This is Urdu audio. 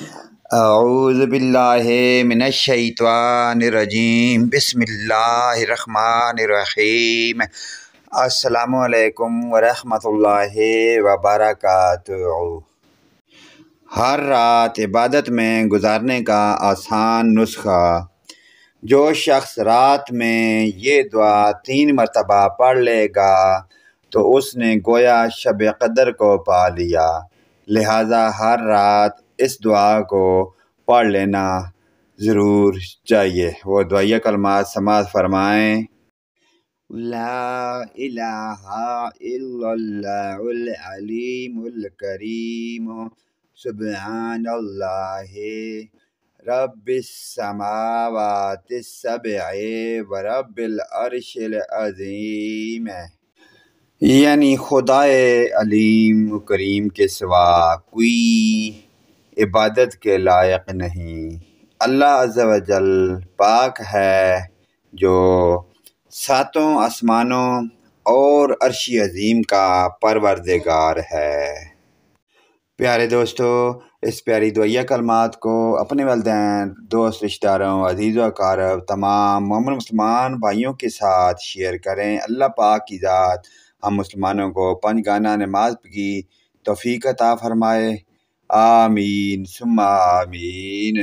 اعوذ باللہ من الشیطان الرجیم، بسم اللہ الرحمن الرحیم۔ السلام علیکم ورحمۃ اللہ وبرکاتہ۔ ہر رات عبادت میں گزارنے کا آسان نسخہ۔ جو شخص رات میں یہ دعا 3 مرتبہ پڑھ لے گا تو اس نے گویا شب قدر کو پا لیا، لہذا ہر رات اس دعا کو پڑھ لینا ضرور چاہیے۔ وہ دعائیہ کلمات سماعت فرمائیں۔ لا الہ الا اللہ العلیم الکریم، سبحان اللہ رب السماوات السبع ورب العرش العظیم، یعنی خدائے علیم و کریم کے سوا کوئی عبادت کے لائق نہیں۔ اللہ عز و جل پاک ہے جو 7 آسمانوں اور عرش عظیم کا پروردگار ہے۔ پیارے دوستو، اس پیاری دعائیہ کلمات کو اپنے والدین، دوست، رشتہ داروں، عزیز و اقارب، تمام مومن مسلمان بھائیوں کے ساتھ شیئر کریں۔ اللہ پاک کی ذات ہم مسلمانوں کو 5 گانا نماز کی توفیق عطا فرمائے۔ آمین ثم آمین۔